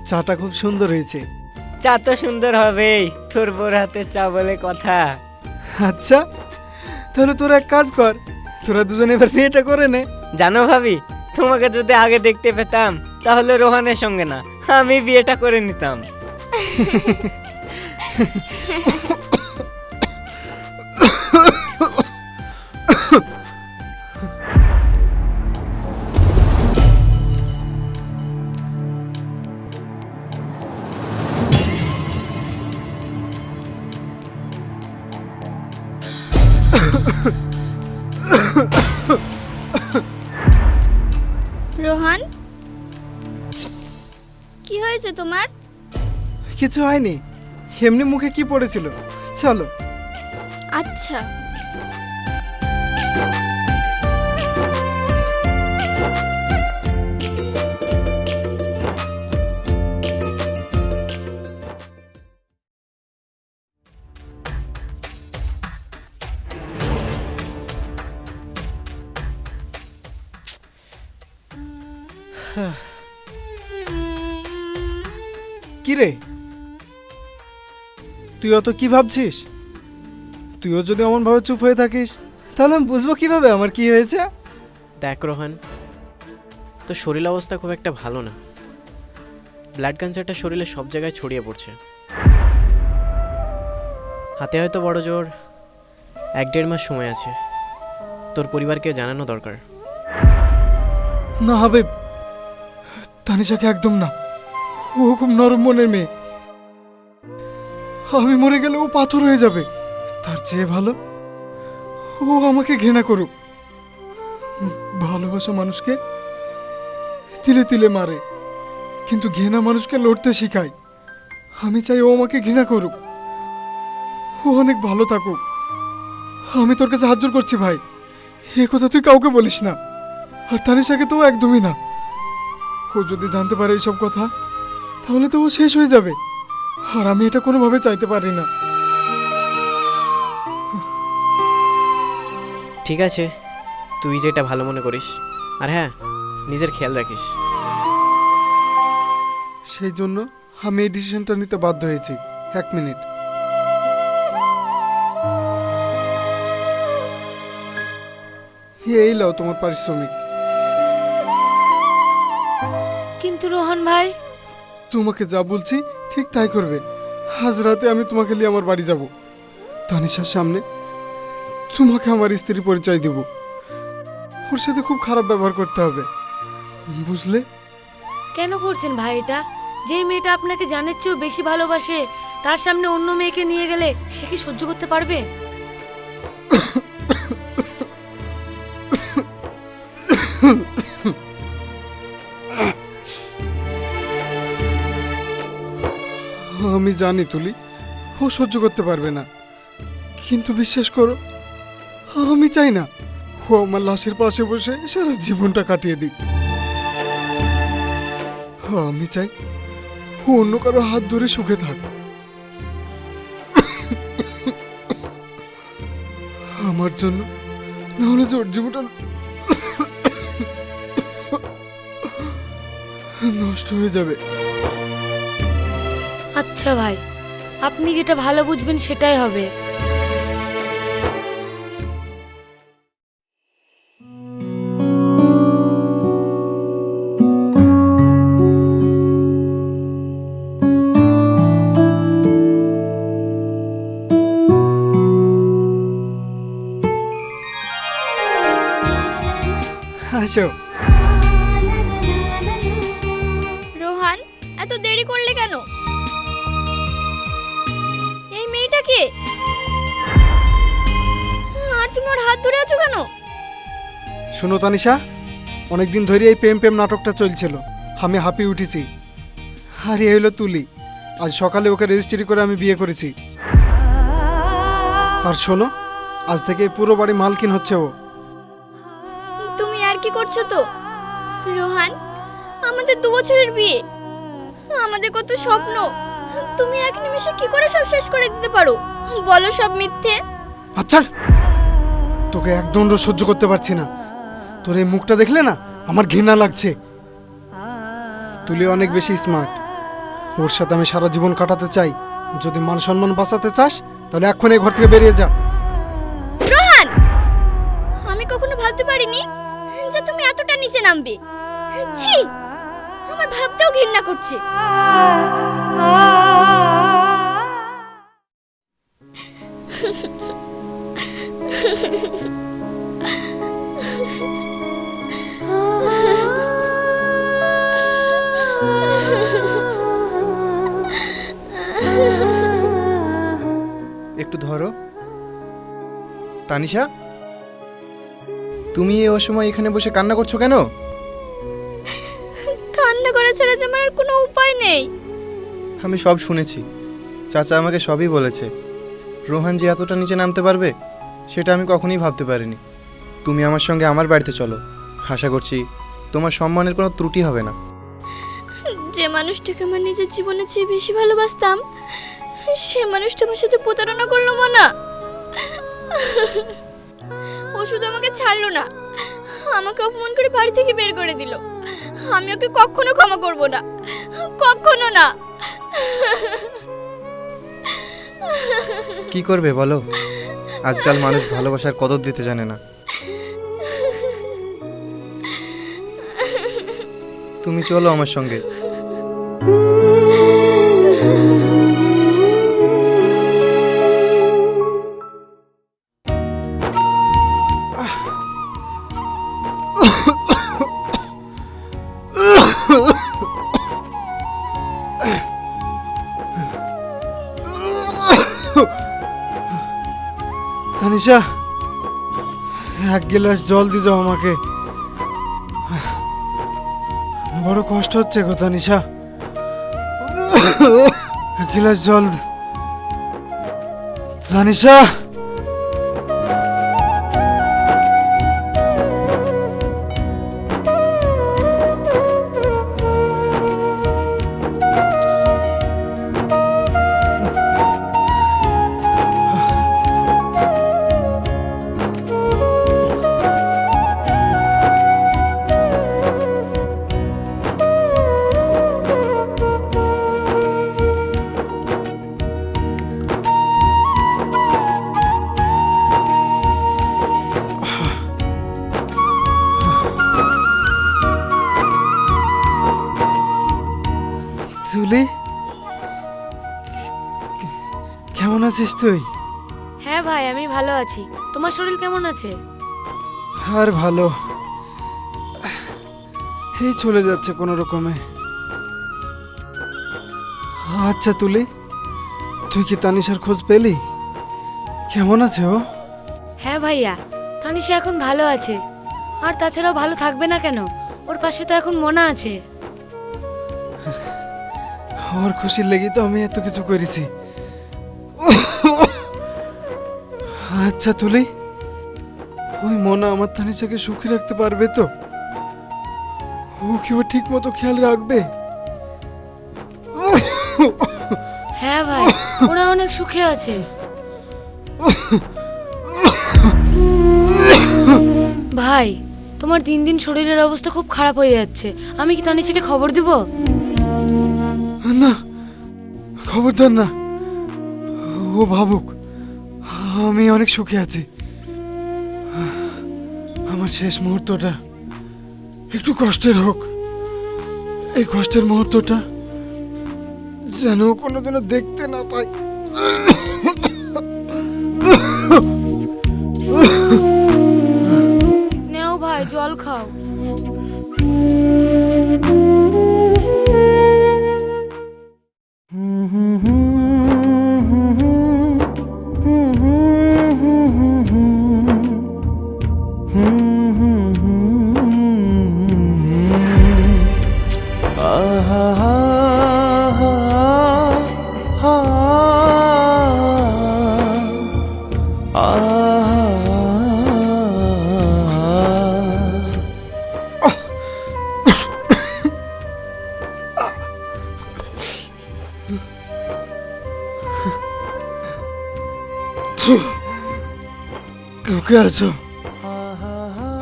চাটা খুব সুন্দর হয়েছে। চা তো সুন্দর হবেই, তোর বোর হাতে চা বলে কথা। আচ্ছা, তাহলে তোরা এক কাজ কর, তোরা দুজনে এবার বিয়েটা করে নে। জানো ভাবি, তোমাকে যদি আগে দেখতে পেতাম তাহলে রোহানের সঙ্গে না, আমি বিয়েটা করে নিতাম। রোহান, কি হয়েছে তোমার? কিছু হয়নি, এমনি মুখে কি পড়েছিল। চলো। আচ্ছা। কি রে, তুই অত কি ভাবছিস? তুইও যদি এমন ভাবে চুপ হয়ে থাকিস তাহলে আমি বুঝবো কিভাবে আমার কি হয়েছে। দেখ রোহান, তোর শরীর অবস্থা খুব একটা ভালো না। ব্লাড ক্যান্সারটা শরীরে সব জায়গায় ছড়িয়ে পড়ছে। হাতে হয়তো বড় জোর 1-1.5 মাস সময় আছে। তোর পরিবারকে জানানো দরকার। না হাবিব, তানিশাকে একদম না। ও খুব নরম মনের মেয়ে। আমি মরে গেলে ও পাথর হয়ে যাবে। তার চেয়ে ভালো ও আমাকে ঘৃণা করুক। ভালোবাসা মানুষকে তিলে তিলে মারে, কিন্তু ঘৃণা মানুষকে লড়তে শেখায়। আমি চাই ও আমাকে ঘৃণা করুক, ও অনেক ভালো থাকুক। আমি তোর কাছে হাত জোর করছি ভাই, এ কথা তুই কাউকে বলিস না। আর তানিশাকে তো একদমই না। ও যদি জানতে পারে এইসব কথা তাহলে তো ও শেষ হয়ে যাবে, আর আমি এটা কোনোভাবে চাইতে পারি না। ঠিক আছে, তুই যেটা ভালো মনে করিস। আর হ্যাঁ, নিজের খেয়াল রাখিস। সেই জন্য আমি এই ডিসিশনটা নিতে বাধ্য হয়েছি। 1 মিনিট। এই লাও তোমার পারিশ্রমিক। কিন্তু রোহন ভাই, তোমাকে যা বলছি ঠিক তাই করবে। আজ রাতে আমি তোমাকে নিয়ে আমার বাড়ি যাব। তানিশার সামনে তোমাকে আমার স্ত্রী পরিচয় দেব। ওর সাথে খুব খারাপ ব্যবহার করতে হবে, বুঝলে? কেন করছেন ভাই এটা? যে মেয়েটা আপনাকে জানের চেয়েও বেশি ভালোবাসে, তার সামনে অন্য মেয়েকে নিয়ে গেলে সে কি সহ্য করতে পারবে? আমি জানি তুলি, ও সহ্য করতে পারবে না, কিন্তু বিশ্বাস করো আমি চাই না ও আমার লাশের পাশে বসে সারা জীবনটা কাটিয়ে দিক। আমি চাই ও অন্য কারো হাত ধরে সুখে থাক। আমার জন্য, না হলে যে ওর জীবনটা নষ্ট হয়ে যাবে। আচ্ছা ভাই, আপনি যেটা ভালো বুঝবেন সেটাই হবে। আসো। রোহান, এত দেরি করলে কেন? এই মেয়েটা কে? আর তুমি ওর হাত ধরে আছো কেন? শোনো তানিশা, অনেকদিন ধরে এই প্রেম প্রেম নাটকটা চলছিল, আমি হাঁপিয়ে উঠেছি। আর এই হলো তুলি, আজ সকালে ওকে রেজিস্ট্রি করে আমি বিয়ে করেছি। আর শোনো, আজ থেকে এই পুরো বাড়ি মালকিন হচ্ছে ও। তুমি আর কি করছো তো? রোহান, আমাদের 2 বছরের বিয়ে, আমাদের কত স্বপ্ন, তুমি এক নিমেষে কি করে সব শেষ করে দিতে পারো? বলো সব মিথ্যে। আচ্ছা, তোকে একদম সহ্য করতে পারছি না। তোর এই মুখটা দেখলে না আমার ঘৃণা লাগছে। তুলি অনেক বেশি স্মার্ট, ওর সাথে আমি সারা জীবন কাটাতে চাই। যদি মান সম্মান বাঁচাতে চাস তাহলে এখন এই ঘর থেকে বেরিয়ে যা। রোহান, আমি কখনো ভাবতে পারিনি যে তুমি এতটা নিচে নামবে। ছি, আমার ভাবতেও ঘৃণা করছে। একটু ধরো। তানিশা, তুমি এই অসময় এখানে বসে কান্না করছো কেন? কান্না করা ছাড়া যে আমার আর কোনো উপায় নেই। আমি সব শুনেছি, চাচা আমাকে সবই বলেছে। রোহান যে এতটা নিচে নামতে পারবে সেটা আমি কখনোই ভাবতে পারিনি। তুমি আমার সঙ্গে আমার বাড়িতে চলো, আশা করছি তোমার সম্মানের কোনো ত্রুটি হবে না। যে মানুষটাকে আমার নিজের জীবনের চেয়ে বেশি ভালোবাসতাম, সে মানুষটা আমার সাথে প্রতারণা করলো মানা। ও শুধু আমাকে ছাড়লো না, আমাকে অপমান করে বাড়ি থেকে বের করে দিল। আমি ওকে কখনো ক্ষমা করব না, কখনো না। কি করবে বলো, আজকাল মানুষ ভালোবাসার কদর দিতে জানে না। তুমি চলো আমার সঙ্গে। তানিশা, এক গ্লাস জল দিয়ে যাও আমাকে, বড় কষ্ট হচ্ছে গো তানিশা। এক গ্লাস জল তানিশা। তুলি, কেমন আছিস তুই? হ্যাঁ ভাই, আমি ভালো আছি। তোমার শরীর কেমন আছে? আর ভালো, এই চলে যাচ্ছে কোনো রকমে। আচ্ছা তুলি, তুই কি তানিশার খোঁজ পেলি? কেমন আছে ও? হ্যাঁ ভাইয়া, তানিশা এখন ভালো আছে। আর তাছাড়াও ভালো থাকবে না কেন? ওর পাশে তো এখন মোনা আছে। ওর খুশির লেগে তো আমি এত কিছু করেছি। আচ্ছা তুলি, ওই মনা আমার তানিশাকে সুখী রাখতে পারবে তো? ও কি ও ঠিক মতো খেয়াল রাখবে? হ্যাঁ ভাই, ওরা অনেক সুখে আছে। ভাই, তোমার দিন দিন শরীরের অবস্থা খুব খারাপ হয়ে যাচ্ছে। আমি কি তানিশাকে খবর দিব? না, খবরদার না। ও ভাবুক আমি অনেক সুখে আছি। আমার শেষ মুহূর্তটা একটু কষ্টের হোক, এই কষ্টের মুহূর্তটা যেন কোনোদিনও দেখতে না পাই। নাও ভাই, জল খাও। কে আছো?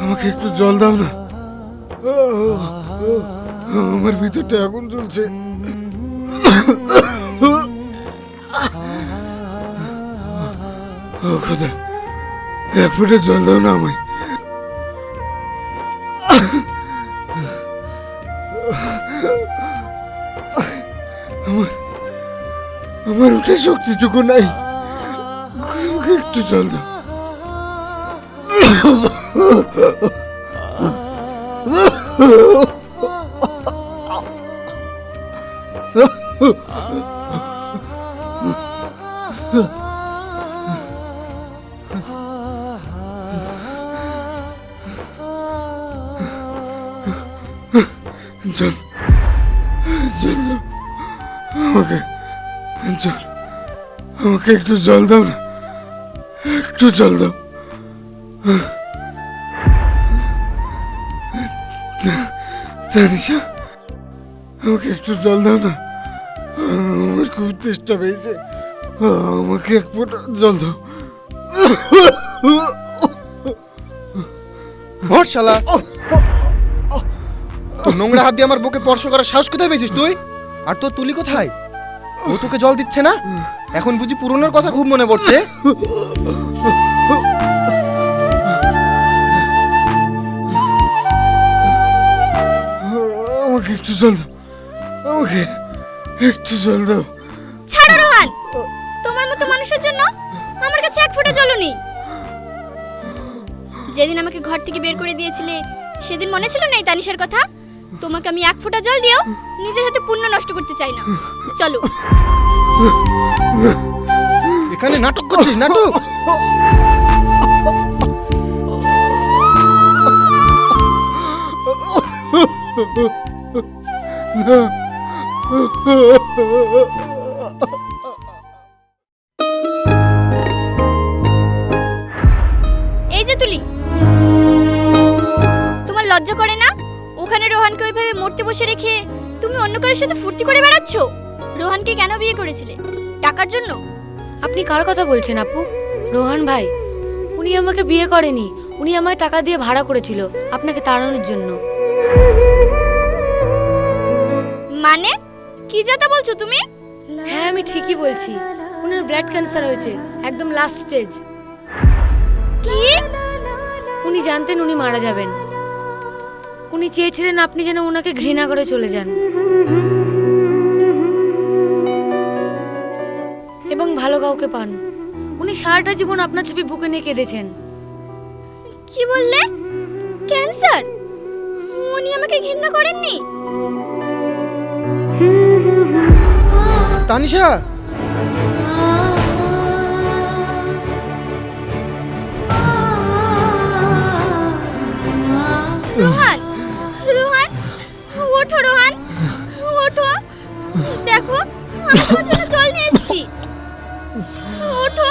আমাকে একটু জল দাও না, আমার ভিতরটা আগুন জ্বলছে। ও খোদা, এক ফুটে জল দাও না আমায়। আমার আমার উঠে শক্তিটুকু নাই, আমাকে একটু জল দাও। জল জল দাও আমাকে, জল, আমাকে একটু জল দাও না, একটু জল দাও। তানিশা, আমাকে একটু জল দাও না, আমার খুব তেষ্টা পেয়েছে, আমাকে এক ফোঁটা জল দাও। ভর শালা, তোর নোংরা হাত দিয়ে আমার বুকে স্পর্শ করার সাহস কোথায় পেয়েছিস তুই? আর তোর তুলি কোথায়? ও তোকে জল দিচ্ছে না? এখন বুঝি পুরনোর কথা খুব মনে পড়ছে? আমাকে একটু জল দাও, আমাকে একটু জল দাও। ছাড়ো রোহান, তোমার মতো মানুষের জন্য আমার কাছে এক ফোঁটা জলও নেই। যেদিন আমাকে ঘর থেকে বের করে দিয়েছিলে সেদিন মনে ছিল না এই তানিশার কথা? তোমাকে আমি এক ফোঁটা জল দিও নিজের হাতে পুণ্য নষ্ট করতে চাই না। চলো। এখানে নাটক করছিস, নাটক? এই যে তুলি, তোমার লজ্জা করে না? ওখানে রোহানকে ওইভাবে মরতে বসে রেখে তুমি অন্য কারোর সাথে ফুর্তি করে বেড়াচ্ছ। রোহানকে কেন বিয়ে করেছিলে? টাকার জন্য? আপনি কার কথা বলছেন আপু? রোহান ভাই, উনি আমাকে বিয়ে করেনি, উনি আমায় টাকা দিয়ে ভাড়া করেছিল আপনাকে তাড়ানোর জন্য। মানে কি যাতা বলছো তুমি? হ্যাঁ, আমি ঠিকই বলছি। উনার ব্লাড ক্যান্সার হয়েছে, একদম লাস্ট স্টেজ। কি? উনি জানতেন উনি মারা যাবেন। উনি চেয়েছিলেন আপনি যেন ওনাকে ঘৃণা করে চলে যান এবং ভালো কাউকে পান। উনি সারাটা জীবন আপনার ছবি বুকে নিয়ে কেঁদেছেন। কি বললে? ক্যান্সার? উনি আমাকে ঘৃণা করেননি? তানিশা, রোহান, রোহান, ওঠো রোহান, ওঠো। দেখো, আমি তোমার জন্য জল নিয়ে এসেছি। ওঠো।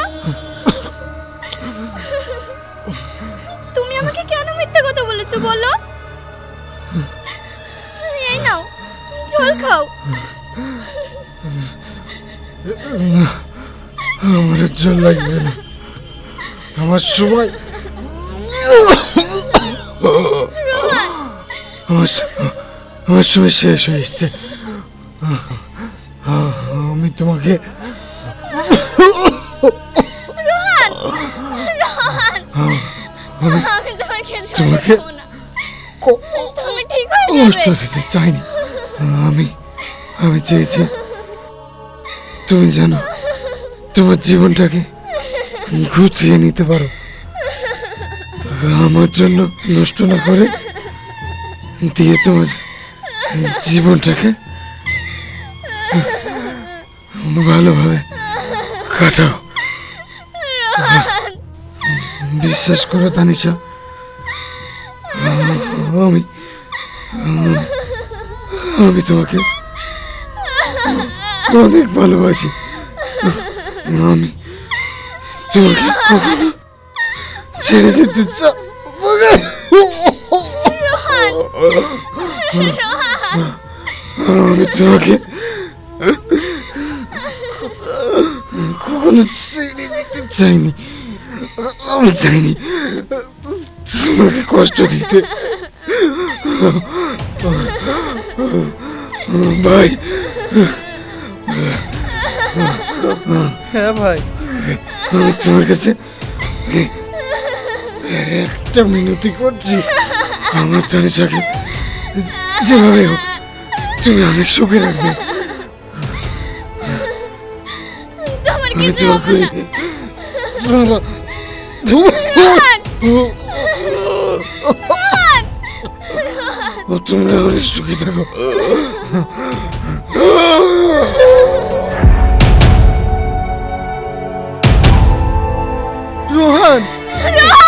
তুমি আমাকে কেন মিথ্যা কথা বলেছো বলো? এই নাও, জল খাও। আমার আর জল লাগবে না, আমার সময় আমার সময় শেষ হয়ে এসছে। আমি তোমাকে আমি তোমার কিছু তোমাকে বলবো না। তুমি ঠিক হয়ে কষ্ট যাবে। দিতে চাইনি। আমি চেয়েছি তুমি জানো তোমার জীবনটাকে গুছিয়ে নিতে পারো, আমার জন্য নষ্ট না করে দিয়ে তোমার জীবনটাকে ভালোভাবে কাটাও। বিশ্বাস করো তানিশা, আমি আমি তোমাকে অনেক ভালোবাসি। আমি তোমাকে কখনো ছেড়ে যেতে চাই। আমি তোমাকে কখনো ছেড়ে দিতে চাইনি। আমি চাইনি তোমাকে কষ্ট দিতে। ভাই, হ্যাঁ ভাই, আমি তোমার কাছে একটা মিনতি করছি। আমার তানিশাকে যেভাবে হোক তুমি অনেক সুখে রাখবে। তোমার আমি কিছু দোয়া হবে করি না। তোমরা অনেক সুখী থাকো। রোহান! রোহান!